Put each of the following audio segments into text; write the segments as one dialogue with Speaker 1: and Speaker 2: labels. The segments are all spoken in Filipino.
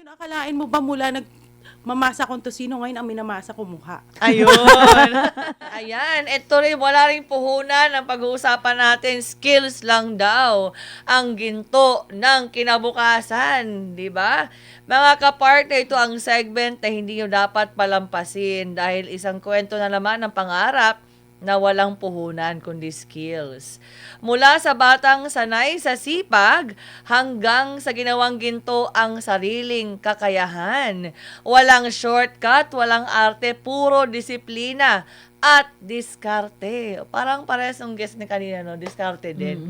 Speaker 1: Akalain mo ba mula mamasa kong tosino, ngayon ang minamasa ko mukha.
Speaker 2: Ayun. Ayan, ito rin, wala ring puhunan ang pag-uusapan natin. Skills lang daw ang ginto ng kinabukasan, di ba? Mga kapartner, ito ang segment na hindi nyo dapat palampasin dahil isang kwento na naman ng pangarap na walang puhunan kundi skills. Mula sa batang sanay sa sipag hanggang sa ginawang ginto ang sariling kakayahan. Walang shortcut, walang arte, puro disiplina at diskarte. Parang parehas ng guest ni kanina, no? Diskarte din.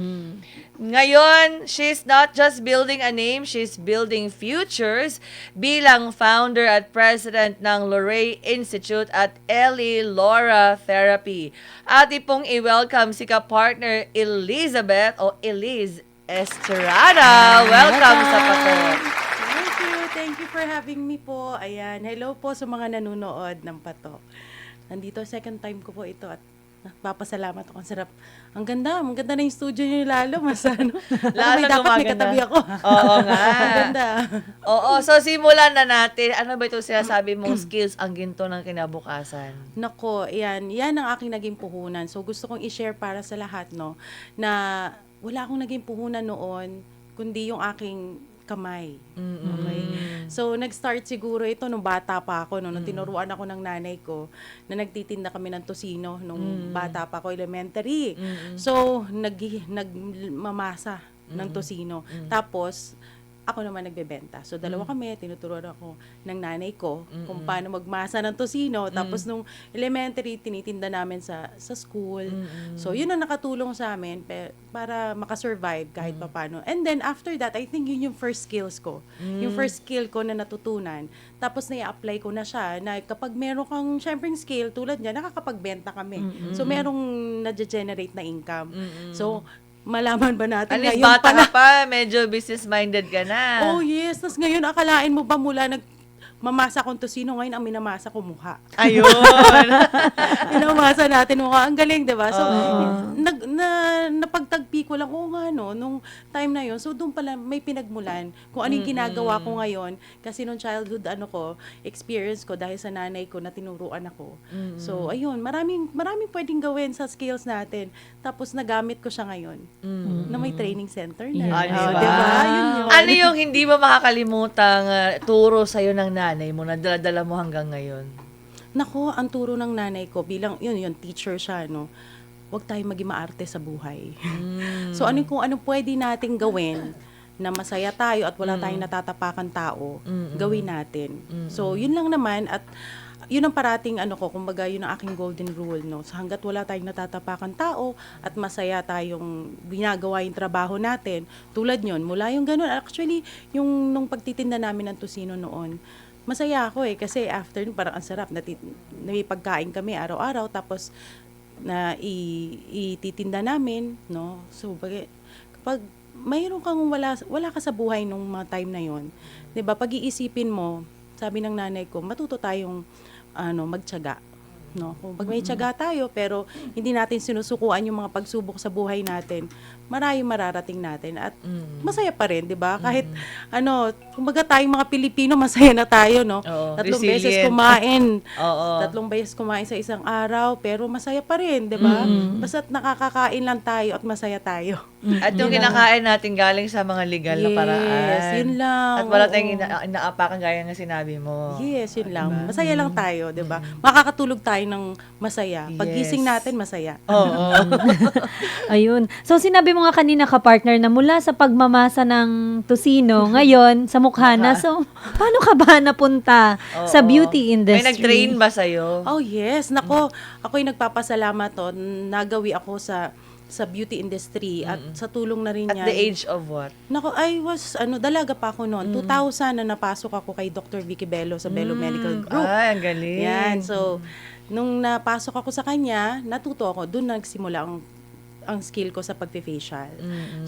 Speaker 2: Ngayon, she's not just building a name, she's building futures bilang founder at president ng Luray Institute at Ellie Laura Therapy. At ipong i-welcome si ka-partner Elizabeth o Eliz Estrada. Welcome sa Patok.
Speaker 1: Thank you for having me po. Ayan, hello po sa mga nanonood ng Patok. Nandito, second time ko po ito at papasalamat ako. Ang sarap. Ang ganda na yung studio niyo lalo. Mas ano.
Speaker 2: Lalo
Speaker 1: dapat may
Speaker 2: gumaganda.
Speaker 1: katabi ako.
Speaker 2: Oo nga.
Speaker 1: Ang ganda.
Speaker 2: Oo, so simulan na natin. Ano ba ito sinasabi mong skills ang ginto ng kinabukasan?
Speaker 1: Nako, yan ang aking naging puhunan. So gusto kong i-share para sa lahat, no, na wala akong naging puhunan noon, kundi yung aking kamay. Okay? So, nag-start siguro ito nung bata pa ako, no, nung tinuruan ako ng nanay ko na nagtitinda kami ng tosino nung bata pa ako, elementary. So, nagmamasa ng tosino. Tapos, ako naman nagbebenta. So, dalawa kami, tinuturuan ako ng nanay ko kung paano magmasa ng tosino. Tapos, nung elementary, tinitinda namin sa school. So, yun ang nakatulong sa amin para makasurvive kahit papano. And then, after that, I think yun yung first skills ko. Yung first skill ko na natutunan. Tapos, na-apply ko na siya na kapag meron kang, syempre, skill, tulad niya, nakakapagbenta kami. So, merong na-generate na income. So, malaman ba natin
Speaker 2: At least
Speaker 1: ngayon
Speaker 2: bata
Speaker 1: pala?
Speaker 2: ka pa, medyo business-minded ka na.
Speaker 1: Oh yes, tapos ngayon akalain mo ba mula mamasa kong tosino, ngayon ang minamasa ko mukha.
Speaker 2: Ayun.
Speaker 1: Minamasa natin mukha. Ang galing, di ba? So, napagtagpi ko lang, nga no, nung time na yon. So, doon pala may pinagmulan kung ano yung ginagawa ko ngayon. Kasi nung childhood, experience ko dahil sa nanay ko na tinuruan ako. So, ayun, maraming pwedeng gawin sa skills natin. Tapos, nagamit ko siya ngayon. Na may training center na.
Speaker 2: Ah, diba?
Speaker 1: Diba? Yun yun.
Speaker 2: Ano yung hindi mo makakalimutang turo sa'yo ng nanay mo na dala-dala mo hanggang ngayon?
Speaker 1: Nako, ang turo ng nanay ko bilang yun teacher siya, no. Huwag tayong maging maarte sa buhay. So kung ano pwede nating gawin na masaya tayo at wala tayong natatapakan tao, gawin natin. So yun lang naman at yun ang parating kumbaga yun ang aking golden rule, no. So hangga't wala tayong natatapakan tao at masaya tayong ginagawa yung trabaho natin, tulad yun, mula yung ganun. Actually, yung nung pagtitinda namin ng tosino noon, masaya ako kasi after parang ang sarap, may pagkain kami araw-araw, tapos na ititinda namin, no. So kapag mayroon kang wala ka sa buhay nung mga time na yon, 'di ba? Pag-iisipin mo, sabi ng nanay ko, matuto tayong magtiyaga, no. Kung pag may tiyaga tayo pero hindi natin sinusukuan yung mga pagsubok sa buhay natin, mararating natin at masaya pa rin, 'di ba? Kahit kumbaga tayong mga Pilipino, masaya na tayo, no.
Speaker 2: Oo,
Speaker 1: Tatlong
Speaker 2: resilient.
Speaker 1: beses kumain.
Speaker 2: Oo.
Speaker 1: Tatlong beses kumain sa isang araw, pero masaya pa rin, 'di ba? Basta't nakakakain lang tayo at masaya tayo.
Speaker 2: At yung kinakain natin galing sa mga legal na paraan.
Speaker 1: Yes, yun lang.
Speaker 2: At wala
Speaker 1: Oo.
Speaker 2: tayong inaapakan gaya nga sinabi mo.
Speaker 1: Yes, yun lang. Masaya lang tayo, 'di ba? Makakatulog tayo ng masaya. Paggising
Speaker 2: Yes.
Speaker 1: natin, masaya.
Speaker 2: Oo.
Speaker 3: Ayun. So, sinabi mo nga kanina ka-partner na mula sa pagmamasa ng tosino, ngayon, sa mukha na. So, paano ka ba napunta sa
Speaker 2: Oo.
Speaker 3: beauty
Speaker 2: May
Speaker 3: industry?
Speaker 2: nag-train ba sa'yo?
Speaker 1: Oh, yes. Nako, ako'y nagpapasalamat nagawi ako sa beauty industry at sa tulong na rin
Speaker 2: At
Speaker 1: niya.
Speaker 2: the age of what?
Speaker 1: Nako, I was, dalaga pa ako noon. 2000 na napasok ako kay Dr. Vicky Bello sa Bello Medical Group.
Speaker 2: Ay, ang galing.
Speaker 1: Yan, so, nung napasok ako sa kanya, natuto ako, doon nagsimula ang skill ko sa pagpe-facial.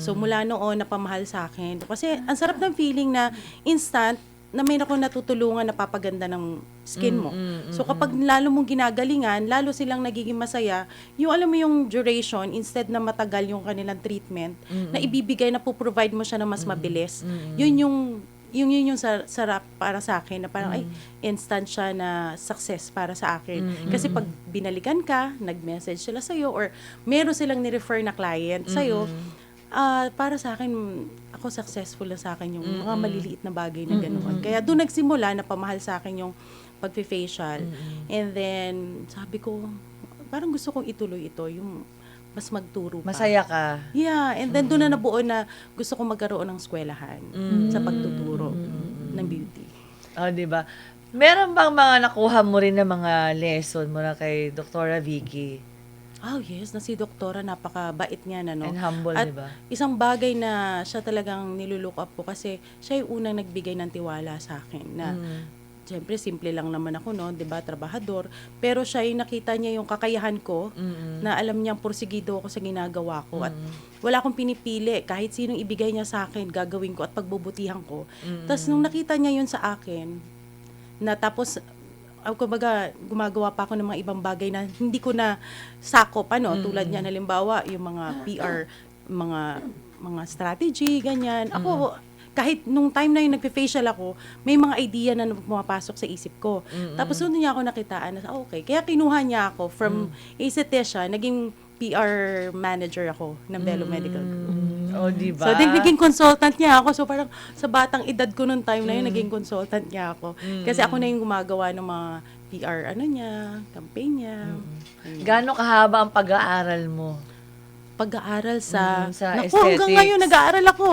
Speaker 1: So, mula noon, napamahal sa akin. Kasi, ang sarap ng feeling na instant, na may ako natutulungan na papaganda ng skin mo. So, kapag lalo mong ginagalingan, lalo silang nagiging masaya, yung alam mo yung duration, instead na matagal yung kanilang treatment, na ibibigay, na po-provide mo siya na mas mabilis. Yun yung yun yung sarap para sa akin na parang ay instant siya na success para sa akin. Kasi pag binalikan ka, nag-message sila sa'yo or meron silang ni-refer na client sa'yo, para sa akin, ako successful na sa akin yung mga maliliit na bagay na ganoon. Kaya doon nagsimula na pamahal sa akin yung pag-facial. And then, sabi ko, parang gusto kong ituloy ito, yung mas magturo pa.
Speaker 2: Masaya ka.
Speaker 1: Yeah, and then doon na nabuo na gusto kong magkaroon ng eskwelahan sa pagtuturo ng beauty.
Speaker 2: Oh, di ba? Meron bang mga nakuha mo rin na mga lesson mula kay Dr. Vicky?
Speaker 1: Oh yes, na si doktora, napakabait niya na, no?
Speaker 2: And humble,
Speaker 1: At
Speaker 2: di ba?
Speaker 1: isang bagay na siya talagang nilulook up ko kasi siya yung unang nagbigay ng tiwala sa akin na siyempre, simple lang naman ako, no? 'Di ba, trabahador. Pero siya yung nakita niya yung kakayahan ko, na alam niyang porsigido ako sa ginagawa ko. At wala akong pinipili. Kahit sinong ibigay niya sa akin, gagawin ko at pagbubutihan ko. Tapos nung nakita niya yun sa akin, na tapos, kumbaga, gumagawa pa ako ng mga ibang bagay na hindi ko na sakop, tulad niya, halimbawa, yung mga PR, mga strategy, ganyan. Ako, kahit nung time na yung nagpe-facial ako, may mga idea na pumapasok sa isip ko. Tapos doon niya ako nakitaan na, okay. Kaya kinuha niya ako from aesthesia, naging PR manager ako ng Bello Medical Group.
Speaker 2: Oh, di ba?
Speaker 1: So, naging consultant niya ako. So, parang sa batang edad ko nung time na yun, naging consultant niya ako. Kasi ako na yung gumagawa ng mga PR, campaign niya.
Speaker 2: Gaano kahaba ang pag-aaral mo?
Speaker 1: Pag-aaral sa...
Speaker 2: sa
Speaker 1: Naku,
Speaker 2: aesthetics.
Speaker 1: hanggang ngayon nag-aaral ako.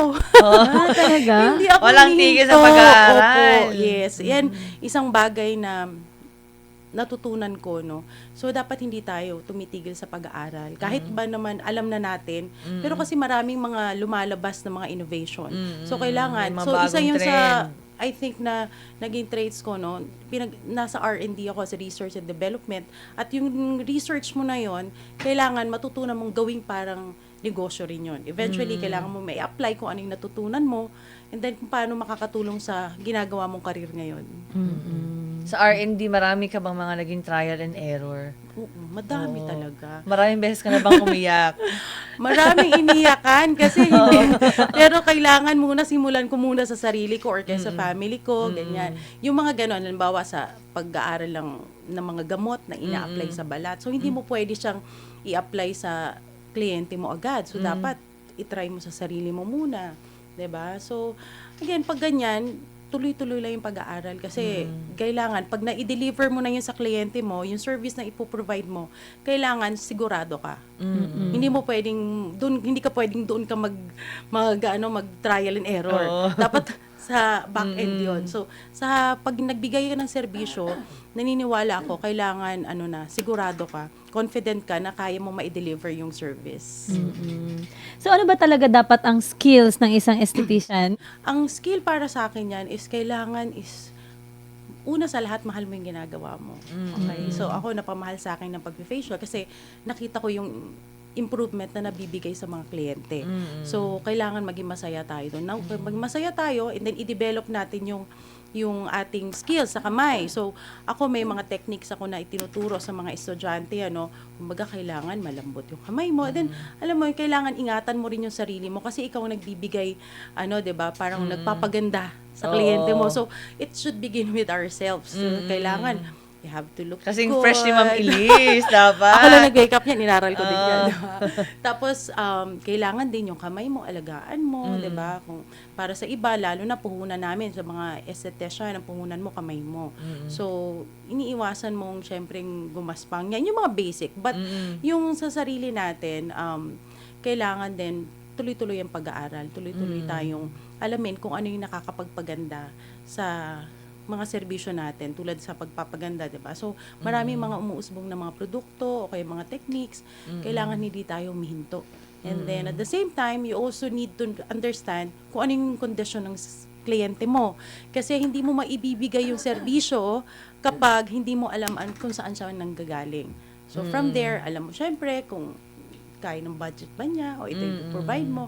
Speaker 3: Talaga?
Speaker 1: Hindi ako
Speaker 2: Walang tigil sa
Speaker 1: humihinto.
Speaker 2: pag-aaral.
Speaker 1: Opo, yes. Yan, isang bagay na natutunan ko, no. So, dapat hindi tayo tumitigil sa pag-aaral. Kahit ba naman alam na natin, pero kasi maraming mga lumalabas na mga innovation. So, kailangan.
Speaker 2: May mga
Speaker 1: So, isa
Speaker 2: bagong
Speaker 1: yun sa,
Speaker 2: trend.
Speaker 1: I think na naging traits ko, no, nasa R&D ako, sa research and development. At yung research mo na yon, kailangan matutunan mong gawing parang negosyo rin yun. Eventually, kailangan mo may apply kung ano yung natutunan mo, and then kung paano makakatulong sa ginagawa mong karir ngayon.
Speaker 2: Sa R&D, marami ka bang mga naging trial and error?
Speaker 1: Oo, madami talaga.
Speaker 2: Maraming beses ka na bang umiyak?
Speaker 1: Maraming iniyakan kasi hindi. Pero kailangan muna, simulan ko muna sa sarili ko or kaya sa family ko, ganyan. Yung mga ganon, halimbawa sa pag-aaral lang ng mga gamot na ina-apply sa balat. So, hindi mo pwede siyang i-apply sa kliyente mo agad. So, dapat itry mo sa sarili mo muna. 'Di ba? So, again, pag ganyan, tuloy-tuloy lang yung pag-aaral kasi kailangan, pag na-i-deliver mo na yun sa kliyente mo, yung service na ipoprovide mo, kailangan sigurado ka. Hindi mo pwedeng, hindi ka pwedeng doon ka mag-trial and error. Dapat sa back end yun. So, pag nagbigay ka ng serbisyo, naniniwala ako, kailangan, sigurado ka, confident ka na kaya mo ma-deliver yung service.
Speaker 3: So, ano ba talaga dapat ang skills ng isang esthetician?
Speaker 1: Ang skill para sa akin yan is kailangan is una sa lahat, mahal mo yung ginagawa mo. Okay? So, ako napamahal sa akin ng pag-facial kasi nakita ko yung improvement na nabibigay sa mga kliyente. So, kailangan maging masaya tayo doon. Now, maging masaya tayo and then i-develop natin yung ating skills sa kamay. So, ako may mga techniques ako na itinuturo sa mga estudyante, kumbaga kailangan malambot yung kamay mo. Then, alam mo, kailangan ingatan mo rin yung sarili mo kasi ikaw ang nagbibigay, 'di ba? Parang nagpapaganda sa kliyente mo. So, it should begin with ourselves. So, kailangan you have to look
Speaker 2: Kasing
Speaker 1: good.
Speaker 2: fresh ni Ma'am Elise, dapat.
Speaker 1: Ako lang nag-wake up niyan, inaral ko din yan. Tapos, kailangan din yung kamay mo, alagaan mo, 'di ba? Kung para sa iba, lalo na puhunan namin sa mga esthetician, ang puhunan mo, kamay mo. So, iniiwasan mong syempreng gumaspang. Yan yung mga basic. But, yung sa sarili natin, kailangan din tuloy-tuloy ang pag-aaral. Tuloy-tuloy tayong alamin kung ano yung nakakapagpaganda sa mga serbisyo natin tulad sa pagpapaganda, 'di ba? So, maraming mga umuusbong na mga produkto o kaya mga techniques, kailangan hindi tayo humihinto. And then at the same time, you also need to understand kung ano yung kondisyon ng kliyente mo. Kasi hindi mo maibibigay yung serbisyo kapag hindi mo alam kung saan siya nanggagaling. So, from there, alam mo syempre kung kaya ng budget ba niya o ito yung provide mo.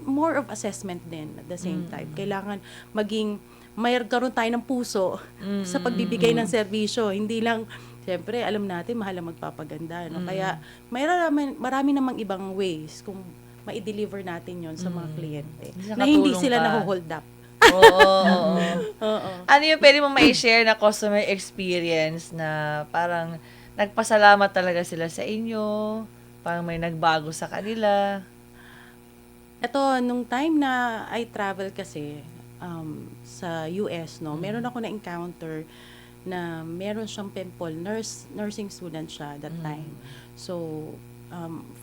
Speaker 1: More of assessment din at the same time. Kailangan mayroon tayo ng puso sa pagbibigay ng serbisyo. Hindi lang, siyempre, alam natin, mahal ang magpapaganda. Kaya, marami namang ibang ways kung ma-deliver natin yon sa mga kliyente. Na hindi
Speaker 2: Nakatulong
Speaker 1: sila
Speaker 2: ka.
Speaker 1: naho-hold up.
Speaker 2: Oo.
Speaker 1: Oo.
Speaker 2: Ano yung pwede mo mai-share na customer experience na parang nagpasalamat talaga sila sa inyo, parang may nagbago sa kanila?
Speaker 1: Ito, nung time na I travel kasi sa US, no, meron ako na-encounter na meron siyang pimple. Nursing student siya that time. So,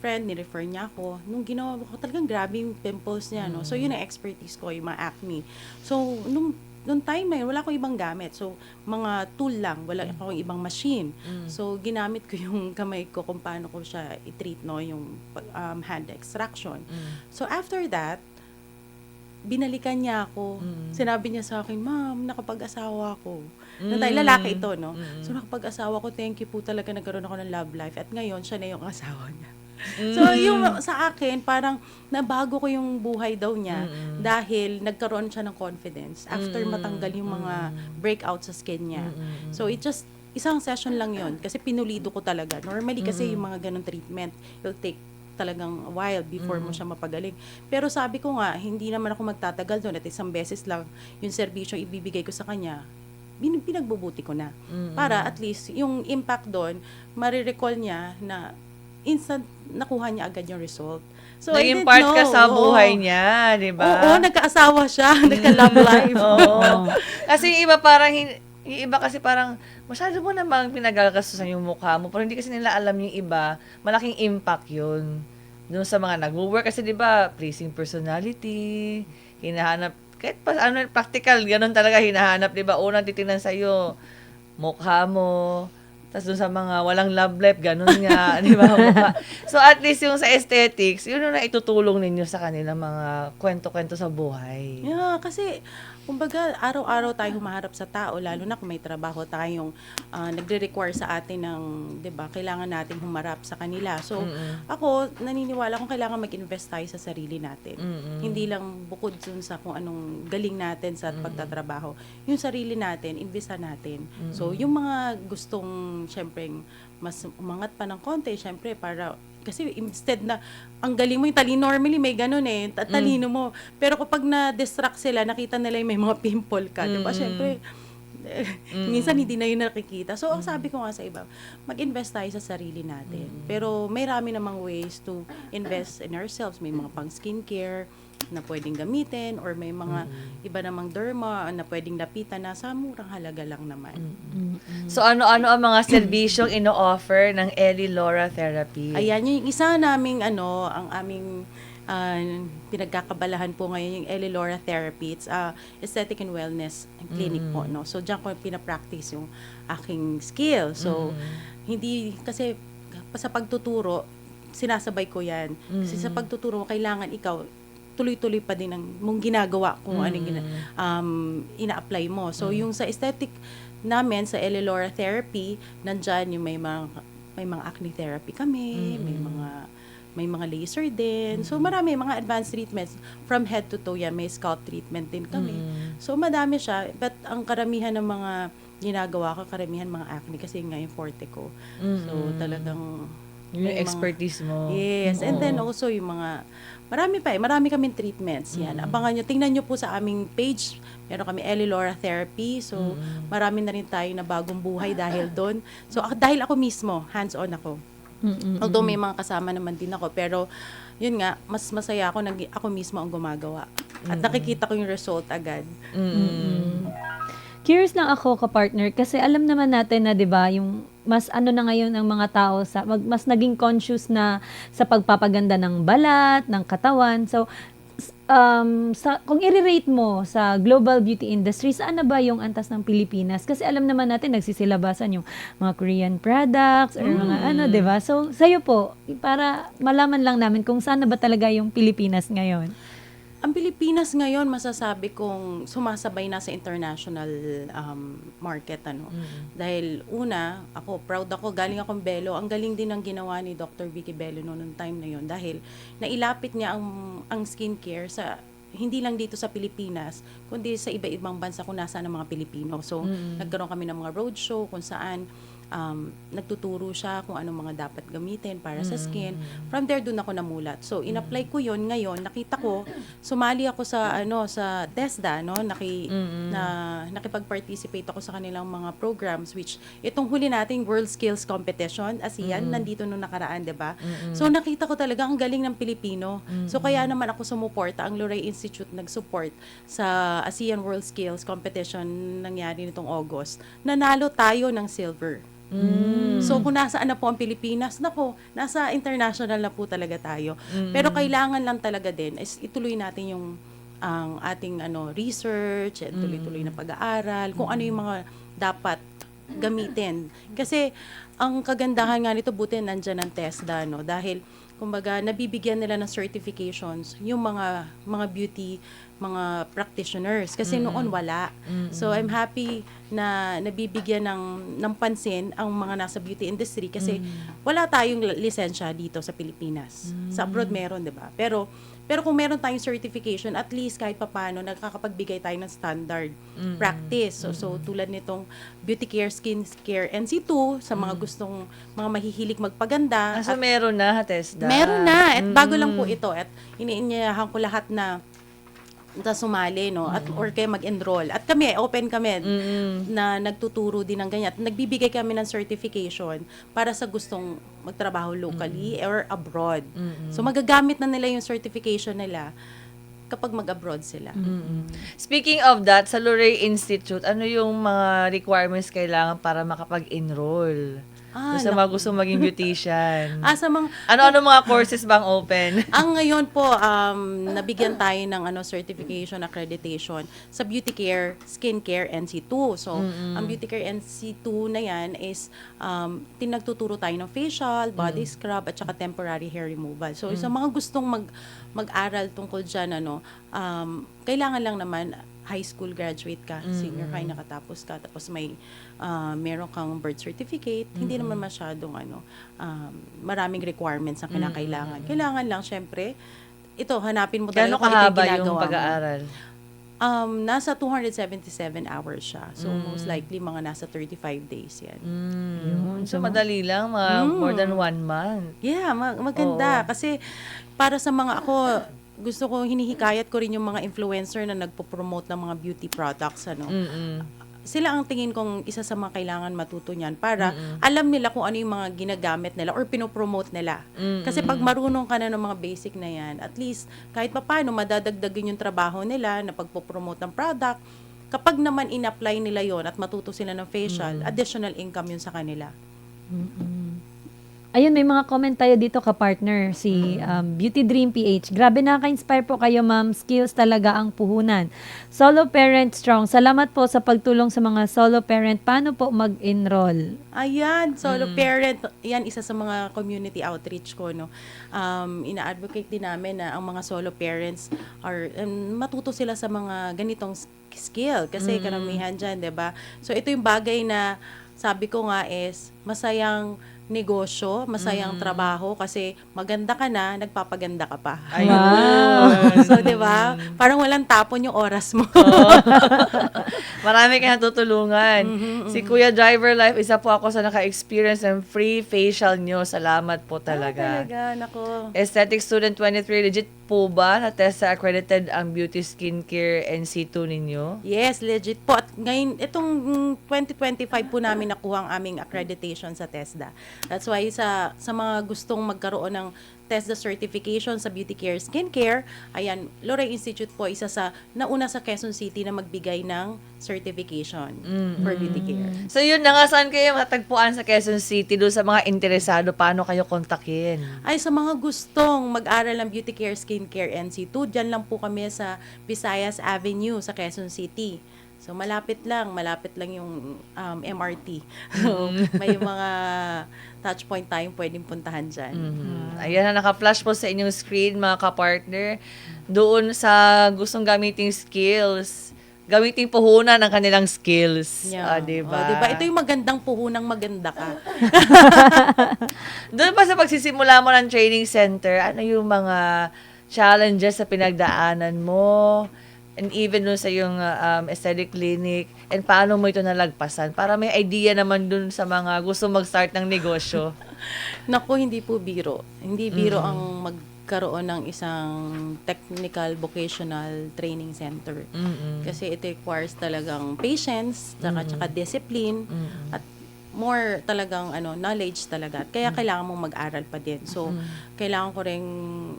Speaker 1: friend, ni-refer niya ako. Nung ginawa ko, talagang grabe yung pimples niya, no? So, yun ang expertise ko, yung mga acne. So, nung time na yun, wala akong ibang gamit. So, mga tool lang, wala akong ibang machine. So, ginamit ko yung kamay ko kung paano ko siya i-treat, no, yung hand extraction. So, after that, binalikan niya ako. Sinabi niya sa akin, "Ma'am, nakapag-asawa ako." Lalaki ito, no? So, nakapag-asawa ko, thank you po talaga, nagkaroon ako ng love life. At ngayon, siya na yung asawa niya. So, yung sa akin, parang nabago ko yung buhay daw niya dahil nagkaroon siya ng confidence after matanggal yung mga breakout sa skin niya. So, isang session lang yon kasi pinulido ko talaga. Normally, kasi yung mga ganong treatment, it'll take talagang a while before mo siya mapagaling. Pero sabi ko nga, hindi naman ako magtatagal doon at isang beses lang yung serbisyo ibibigay ko sa kanya, pinagbubuti ko na. Para at least yung impact doon, marirecall niya na instant nakuha niya agad yung result. So, I
Speaker 2: Naging
Speaker 1: didn't
Speaker 2: part
Speaker 1: know.
Speaker 2: ka sa
Speaker 1: Oo.
Speaker 2: buhay niya, di ba?
Speaker 1: Oo, nagkaasawa siya, nagka-love life.
Speaker 2: Oo. Kasi yung iba parang, yung iba kasi parang, masyado mo namang pinagagastusan yung mukha mo, pero hindi kasi nila alam yung iba, malaking impact yun. Doon sa mga nag-work, kasi di ba, pleasing personality, hinahanap, kahit pa, practical, ganun talaga hinahanap, di ba? Unang titingnan sa'yo, mukha mo, tapos dun sa mga walang love life, ganun nga, di ba? Mukha. So, at least yung sa aesthetics, yun yung naitutulong ninyo sa kanila mga kwento-kwento sa buhay.
Speaker 1: Yeah, kasi kumbaga araw-araw tayo humaharap sa tao, lalo na kung may trabaho tayong nagre-require sa atin ng, 'di ba, kailangan nating humarap sa kanila. So, ako naniniwala kung kailangan mag-invest tayo sa sarili natin. Hindi lang bukod dun sa kung anong galing natin sa pagtatrabaho. Yung sarili natin, imbesta natin. So, yung mga gustong syempre mas umangat pa ng konti, syempre para kasi instead na ang galing mo yung talino, normally may ganun eh, talino mo. Pero kapag na-distract sila, nakita nila yung may mga pimple ka, diba? Syempre, minsan hindi na yun nakikita. So, ang sabi ko nga sa iba, mag-invest tayo sa sarili natin. Pero may rami namang ways to invest in ourselves. May mga pang skincare na pwedeng gamitin or may mga iba namang derma na pwedeng lapitan na sa murang halaga lang naman.
Speaker 2: So, ano-ano ang mga serbisyong ino-offer ng Ellie Laura Therapy?
Speaker 1: Ayan, yung isa naming ang aming pinagkakabalahan po ngayon yung Ellie Laura Therapy. It's aesthetic and wellness clinic po, no. So diyan ko pina-practice yung aking skill. So hindi kasi sa pagtuturo sinasabay ko 'yan. Kasi sa pagtuturo kailangan ikaw tuloy-tuloy pa din ang mong ginagawa kung anong ina-apply mo. So yung sa aesthetic namin sa Ellie Laura Therapy, nandyan yung may mga acne therapy kami, may mga laser din. So, marami mga advanced treatments. From head to toe yan, may scalp treatment din kami. So, madami siya. But, ang karamihan ng mga ginagawa ko, karamihan mga acne kasi nga yung forte ko. So, talagang
Speaker 2: Yung
Speaker 1: may mga-
Speaker 2: expertise mo.
Speaker 1: Yes. And
Speaker 2: Oo.
Speaker 1: then also yung mga, marami kaming treatments. Yan. Abangan nyo, tingnan nyo po sa aming page. Meron kami Ellie Laura Therapy. So, marami na rin tayo na bagong buhay dahil doon. So, dahil ako mismo, hands-on ako. Although may mga kasama naman din ako, pero yun nga, mas masaya ako ako mismo ang gumagawa. At nakikita ko yung result agad.
Speaker 3: Curious lang ako ka-partner kasi alam naman natin na 'di ba yung mas ano na ngayon ang mga tao mas naging conscious na sa pagpapaganda ng balat, ng katawan. So kung i-rate mo sa global beauty industry, saan na ba yung antas ng Pilipinas? Kasi alam naman natin nagsisilabasan yung mga Korean products or mga 'di ba? So sa'yo po, para malaman lang namin kung saan na ba talaga yung Pilipinas ngayon.
Speaker 1: Ang Pilipinas ngayon, masasabi kong sumasabay na sa international market. Dahil una, proud ako, galing akong Belo. Ang galing din ng ginawa ni Dr. Vicky Bello noong time na yon dahil nailapit niya ang skincare sa hindi lang dito sa Pilipinas, kundi sa iba-ibang bansa kung nasaan ang mga Pilipino. So, nagkaroon kami ng mga roadshow kung saan nagtuturo siya kung anong mga dapat gamitin para sa skin. From there, doon ako namulat. So, in-apply ko yon ngayon. Nakita ko, sumali ako sa TESDA, no? Nakipag-participate ako sa kanilang mga programs, which itong huli nating World Skills Competition, ASEAN, nandito nung nakaraan, di ba? So, nakita ko talaga ang galing ng Pilipino. So, kaya naman ako sumuporta. Ang Luray Institute nag-support sa ASEAN World Skills Competition nangyari nitong August. Nanalo tayo ng silver. So, kung nasaan na po ang Pilipinas, nasa international na po talaga tayo. Pero kailangan lang talaga din is ituloy natin yung ang ating research, tuloy-tuloy na pag-aaral, kung ano yung mga dapat gamitin. Kasi ang kagandahan nga nito, buti nandyan ang TESDA, no? Dahil kumbaga nabibigyan nila ng certifications yung mga beauty mga practitioners kasi noon wala. So I'm happy na nabibigyan ng pansin ang mga nasa beauty industry kasi wala tayong lisensya dito sa Pilipinas. Sa abroad meron, 'di ba? Pero kung meron tayong certification, at least kahit papaano nakakapagbigay tayo ng standard practice. So tulad nitong Beauty Care, Skin Care NC2 sa mga gustong mga mahihilig magpaganda.
Speaker 2: So meron na, TESDA?
Speaker 1: Meron na. At bago lang po ito. At iniinyahan ko lahat na sumali, no? At or kaya mag-enroll. At kami, open kami na nagtuturo din ng ganyan. At nagbibigay kami ng certification para sa gustong magtrabaho locally or abroad. So magagamit na nila yung certification nila kapag mag-abroad sila.
Speaker 2: Speaking of that, sa Luray Institute, ano yung mga requirements kailangan para makapag-enroll? Sa mga gustong maging beautician.
Speaker 1: Sa mga
Speaker 2: Ano-ano mga courses bang open?
Speaker 1: ang ngayon po, nabigyan tayo ng certification, accreditation sa Beauty Care, Skin Care, NC2. So, ang Beauty Care NC2 na yan is tinagtuturo tayo ng facial, body scrub, at saka temporary hair removal. So, sa mga gustong mag-aral tungkol dyan, kailangan lang naman high school graduate ka, senior high nakatapos ka, tapos meron kang birth certificate, hindi naman masyadong maraming requirements ang kinakailangan. Kailangan lang, syempre, ito, hanapin mo talaga
Speaker 2: Gano'ng
Speaker 1: kung ito
Speaker 2: kahaba
Speaker 1: ginagawa
Speaker 2: yung
Speaker 1: mo.
Speaker 2: pag-aaral?
Speaker 1: Nasa 277 hours siya. So, most likely, mga nasa 35 days yan.
Speaker 2: So, madali lang, more than 1 month.
Speaker 1: Yeah, maganda. Kasi, para sa mga gusto ko, hinihikayat ko rin yung mga influencer na nagpo-promote ng mga beauty products, Sila ang tingin kong isa sa mga kailangan matuto niyan para alam nila kung ano yung mga ginagamit nila or pinopromote nila. Kasi pag marunong ka na ng mga basic na yan, at least kahit papaano madadagdagan yung trabaho nila na pagpo-promote ng product. Kapag naman in-apply nila yon at matuto sila ng facial, additional income yun sa kanila.
Speaker 3: Ayun, may mga comment tayo dito ka-partner, si Beauty Dream PH. Grabe, nakaka-inspire po kayo, ma'am. Skills talaga ang puhunan. Solo parent strong. Salamat po sa pagtulong sa mga solo parent. Paano po mag-enroll?
Speaker 1: Ayan, solo parent. Yan, isa sa mga community outreach ko, no. Ina-advocate din namin na ang mga solo parents matuto sila sa mga ganitong skill. Kasi karamihan dyan, 'di ba? So, ito yung bagay na sabi ko nga is masayang negosyo, masayang trabaho kasi maganda ka na, nagpapaganda ka pa.
Speaker 2: Ayun.
Speaker 1: So, 'di ba? Parang walang tapon yung oras mo.
Speaker 2: Marami kang tutulungan. Si Kuya Driver Life, isa po ako sa naka-experience ng free facial nyo. Salamat po talaga.
Speaker 1: Talaga, nako.
Speaker 2: Aesthetic Student 23, legit po ba na TESDA accredited ang Beauty Skincare NC2 ninyo?
Speaker 1: Yes, legit po. At ngayon, itong 2025 po namin nakuha ang aming accreditation sa TESDA. That's why sa mga gustong magkaroon ng TESDA certification sa Beauty Care, Skin Care, ayan, Luray Institute po isa sa nauna sa Quezon City na magbigay ng certification for Beauty Care.
Speaker 2: So yun na nga, saan kayo matagpuan sa Quezon City? Doon sa mga interesado, paano kayo kontakin?
Speaker 1: Ay, sa mga gustong mag-aral ng Beauty Care, Skin Care, NC2, dyan lang po kami sa Visayas Avenue sa Quezon City. So, malapit lang yung MRT. So, may mga touch point tayong pwedeng puntahan dyan.
Speaker 2: Ayan na, naka-flash po sa inyong screen, mga ka-partner. Doon sa gustong gamiting skills, gamiting puhunan ng kanilang skills.
Speaker 1: Yeah.
Speaker 2: Diba?
Speaker 1: Diba? Ito yung magandang puhunang maganda ka.
Speaker 2: Doon pa sa pagsisimula mo ng training center, ano yung mga challenges sa pinagdaanan mo? and even dun sa yung aesthetic clinic, and paano mo ito nalagpasan para may idea naman dun sa mga gusto mag-start ng negosyo.
Speaker 1: Naku, hindi po biro. Hindi biro ang magkaroon ng isang technical vocational training center. Kasi it requires talagang patience, tsaka discipline, at more talagang knowledge talaga. Kaya kailangan mong mag-aral pa din. So, kailangan ko ring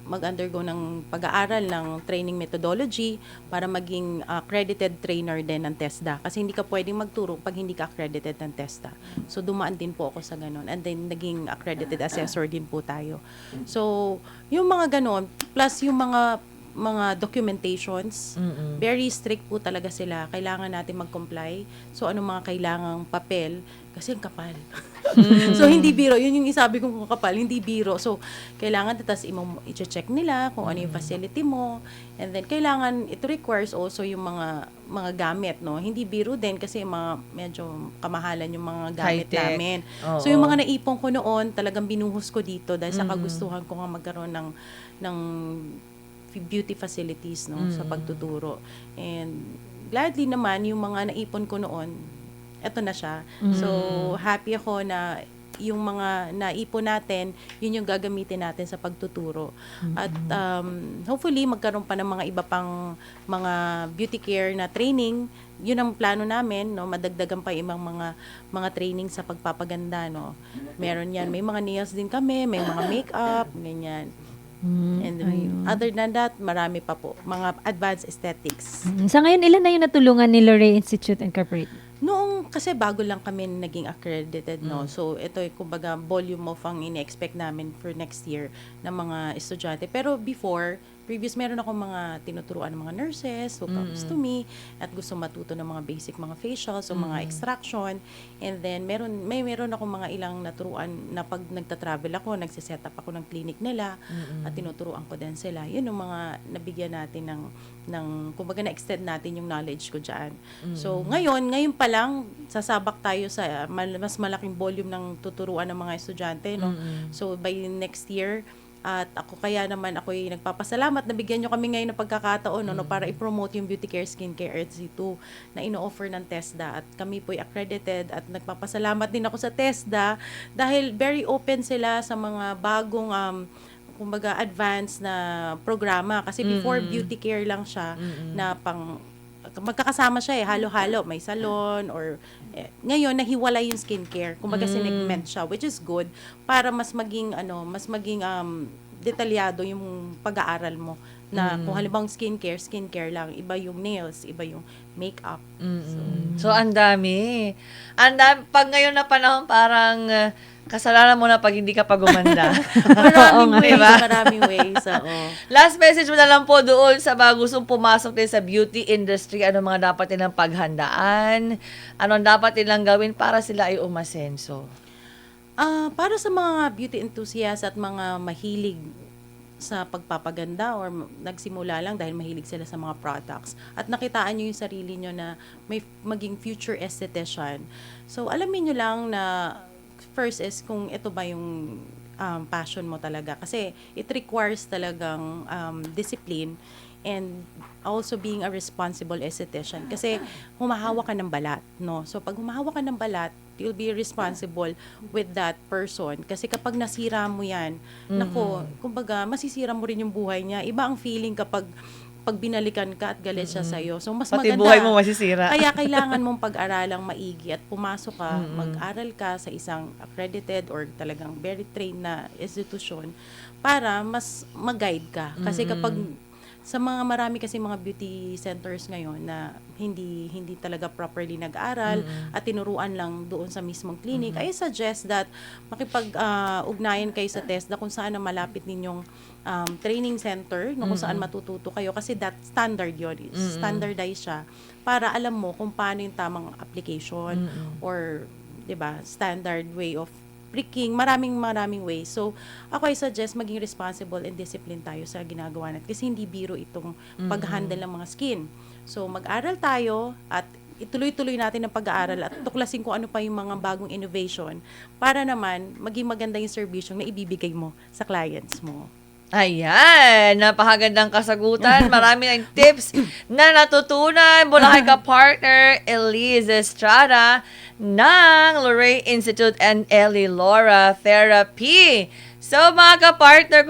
Speaker 1: mag-undergo ng pag-aaral ng training methodology para maging accredited trainer din ng TESDA. Kasi hindi ka pwedeng magturo pag hindi ka accredited ng TESDA. So, dumaan din po ako sa ganun. And then, naging accredited assessor din po tayo. So, yung mga ganun, plus yung mga documentations, very strict po talaga sila. Kailangan natin mag-comply. So, anong mga kailangang papel? Kasi ang kapal. So, hindi biro. Yun yung isabi kong kapal, hindi biro. So, kailangan tapos i-check nila kung ano yung facility mo. And then, kailangan, it requires also yung mga gamit, no? Hindi biro din kasi medyo kamahalan yung mga gamit
Speaker 2: High-tech.
Speaker 1: namin.
Speaker 2: Oo.
Speaker 1: So, yung mga naipon ko noon, talagang binuhos ko dito dahil sa kagustuhan ko nga magkaroon ng beauty facilities, no, sa pagtuturo. And gladly naman yung mga naipon ko noon, eto na siya. So happy ako na yung mga naipon natin, yun yung gagamitin natin sa pagtuturo. At hopefully magkaroon pa ng mga iba pang mga beauty care na training. Yun ang plano namin, no, madagdagan pa ibang mga training sa pagpapaganda, no. Meron yan, may mga nails din kami, may mga makeup, ganyan. And then, other than that, marami pa po. Mga advanced aesthetics.
Speaker 3: Sa ngayon, ilan na yung natulungan ni Luray Institute Incorporated?
Speaker 1: Noong, kasi bago lang kami naging accredited, no? So, ito kumbaga, volume of ang ini-expect namin for next year ng mga estudyante. Pero previous, meron akong mga tinuturuan ng mga nurses who comes to me at gusto matuto ng mga basic, mga facials o mga extraction. And then, meron akong mga ilang naturuan na pag nagta-travel ako, nagsiset up ako ng clinic nila at tinuturuan ko din sila. Yun yung mga nabigyan natin kumbaga na-extend natin yung knowledge ko dyan. So, ngayon pa lang, sasabak tayo sa mas malaking volume ng tuturuan ng mga estudyante, no? So, by next year, at ako'y nagpapasalamat na bigyan nyo kami ngayon ng pagkakataon, no, para i-promote yung Beauty Care Skincare RC2 na ino-offer ng TESDA. At kami po'y accredited at nagpapasalamat din ako sa TESDA dahil very open sila sa mga bagong kumbaga advanced na programa. Kasi before beauty care lang siya na magkakasama siya halo-halo, may salon or ngayon nahiwalay yung skincare. Kumbaga sinegment siya, which is good para mas maging detalyado yung pag-aaral mo na kung halimbawa skincare lang, iba yung nails, iba yung makeup.
Speaker 2: So, ang dami. Pag ngayon na panahon, parang kasalanan mo na pag hindi ka pa gumanda.
Speaker 1: Maraming ways.
Speaker 2: Last message mo na lang po doon sa mga gustong pumasok din sa beauty industry. Ano mga dapat nilang paghandaan? Ano ang dapat nilang gawin para sila ay umasenso?
Speaker 1: Para sa mga beauty enthusiasts at mga mahilig sa pagpapaganda or nagsimula lang dahil mahilig sila sa mga products at nakitaan nyo yung sarili nyo na may maging future esthetician. So, alamin nyo lang na first is kung ito ba yung passion mo talaga. Kasi it requires talagang discipline and also being a responsible esthetician. Kasi humahawak ka ng balat, no? So, pag humahawak ka ng balat, you'll be responsible with that person. Kasi kapag nasira mo yan, nako, kumbaga, masisira mo rin yung buhay niya. Iba ang feeling kapag binalikan ka at galit siya sa'yo. So, mas
Speaker 2: Pati
Speaker 1: maganda.
Speaker 2: buhay mo masisira.
Speaker 1: Kaya kailangan mong pag-aralang maigi at pumasok ka, mag-aral ka sa isang accredited or talagang very trained na institution para mas mag-guide ka. Kasi kapag sa marami kasi mga beauty centers ngayon na hindi talaga properly nag-aral at tinuruan lang doon sa mismong clinic, I suggest that makipag-ugnayan kayo sa TESDA kung saan ang malapit ninyong training center, no, kung saan matututo kayo kasi that standard yun, standardized siya para alam mo kung paano yung tamang application or 'di ba, standard way of pricking, maraming ways. So, ako I suggest maging responsible and disciplined tayo sa ginagawa natin kasi hindi biro itong pag-handle ng mga skin. So, mag-aral tayo at ituloy-tuloy natin ang pag-aaral at tuklasin kung ano pa yung mga bagong innovation para naman maging maganda yung service na ibibigay mo sa clients mo.
Speaker 2: Ayan, napakagandang kasagutan. Marami ng tips na natutunan mula kay ka-partner Elise Estrada ng Luray Institute and Ellie Laura Therapy. So mga ka-partner,